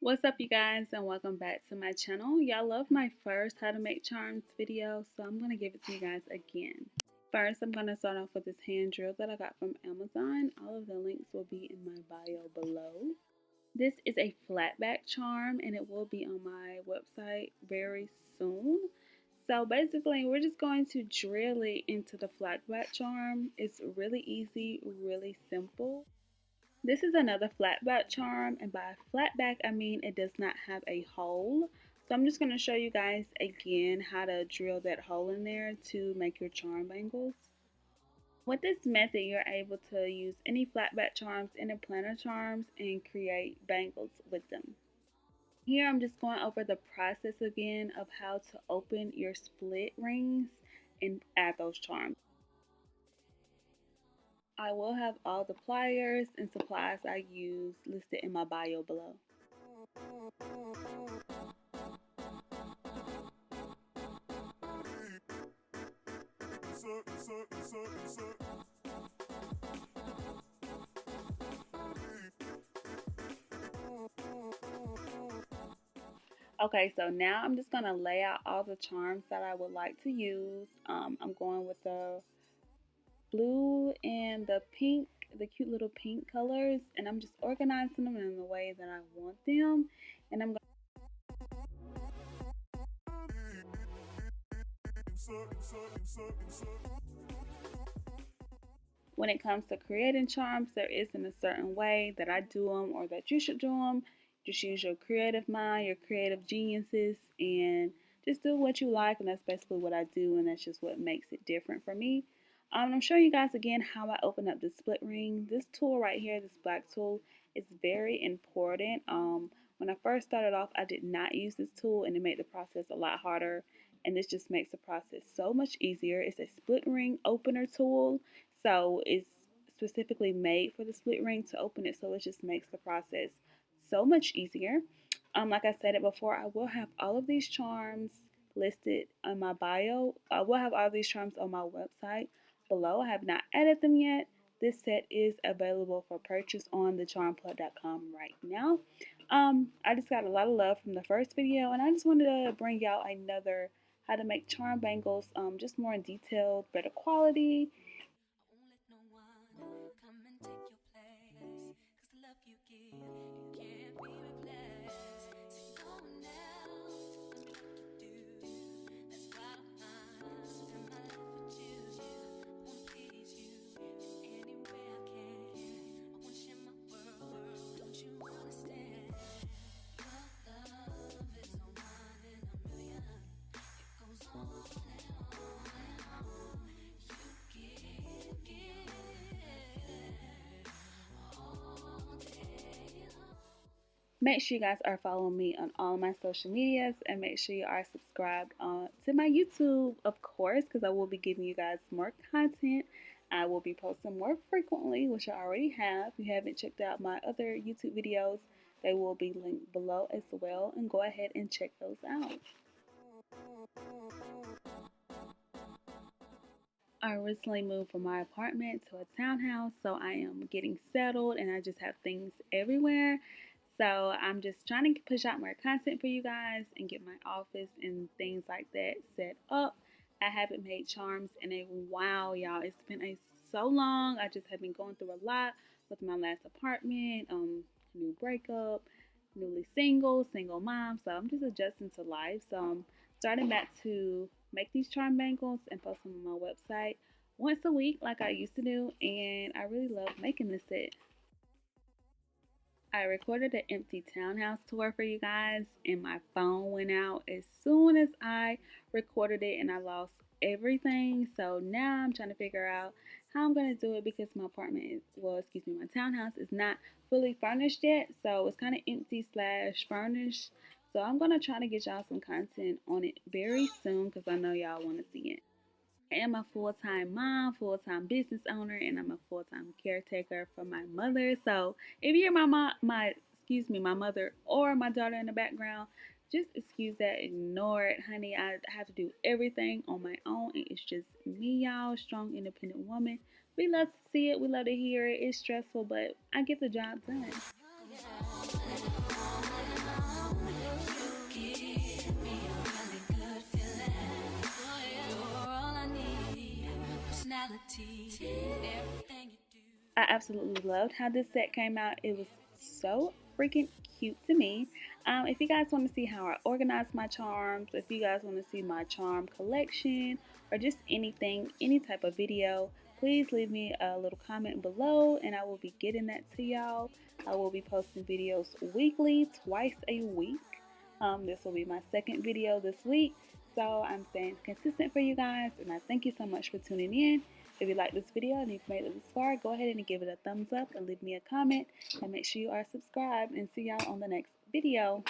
What's up, you guys, and welcome back to my channel. Y'all love my first how to make charms video, so I'm going to give it to you guys again. First, I'm going to start off with this hand drill that I got from Amazon. All of the links will be in my bio below. This is a flat back charm, and it will be on my website very soon. So basically, we're just going to drill it into the flat back charm. It's really easy, really simple. This is another flat back charm, and by flat back I mean it does not have a hole. So I'm just going to show you guys again how to drill that hole in there to make your charm bangles. With this method, you're able to use any flat back charms, any planner charms, and create bangles with them. Here I'm just going over the process again of how to open your split rings and add those charms. I will have all the pliers and supplies I use listed in my bio below. Okay, so now I'm just going to lay out all the charms that I would like to use. I'm going with the blue and the pink, the cute little pink colors, and I'm just organizing them in the way that I want them. And I'm going When it comes to creating charms, there isn't a certain way that I do them or that you should do them. Just use your creative mind, your creative geniuses, and just do what you like. And that's basically what I do, and that's just what makes it different for me. I'm showing you guys again how I open up the split ring. This tool right here, this black tool, is very important. When I first started off, I did not use this tool, and it made the process a lot harder. And this just makes the process so much easier. It's a split ring opener tool. So it's specifically made for the split ring to open it, so it just makes the process so much easier. Like I said it before, I will have all of these charms listed on my bio. I will have all these charms on my website below. I have not added them yet. This set is available for purchase on thecharmplug.com right now. I just got a lot of love from the first video, and I just wanted to bring y'all another how to make charm bangles, just more in detail, better quality. Make sure you guys are following me on all my social medias, and make sure you are subscribed to my YouTube, of course, because I will be giving you guys more content. I will be posting more frequently, which I already have. If you haven't checked out my other YouTube videos, they will be linked below as well, and go ahead and check those out. I recently moved from my apartment to a townhouse, so I am getting settled and I just have things everywhere. So I'm just trying to push out more content for you guys and get my office and things like that set up. I haven't made charms in a while, y'all. It's been so long. I just have been going through a lot with my last apartment, new breakup, newly single mom. So I'm just adjusting to life. So I'm starting back to make these charm bangles and post them on my website once a week like I used to do, and I really love making this set. I recorded an empty townhouse tour for you guys, and my phone went out as soon as I recorded it, and I lost everything. So now I'm trying to figure out how I'm going to do it, because my my townhouse is not fully furnished yet. So it's kind of empty slash furnished. So I'm going to try to get y'all some content on it very soon, because I know y'all want to see it. I am a full-time mom, full-time business owner, and I'm a full-time caretaker for my mother. So if you hear my mother or my daughter in the background, just excuse that, ignore it, honey. I have to do everything on my own, and it's just me, y'all, strong, independent woman. We love to see it, we love to hear it. It's stressful, but I get the job done. I absolutely loved how this set came out. It was so freaking cute to me. If you guys want to see how I organize my charms, if you guys want to see my charm collection, or just anything, any type of video, please leave me a little comment below and I will be getting that to y'all. I will be posting videos weekly, twice a week. This will be my second video this week. So I'm staying consistent for you guys, and I thank you so much for tuning in. If you like this video and you've made it this far, go ahead and give it a thumbs up and leave me a comment, and make sure you are subscribed, and see y'all on the next video.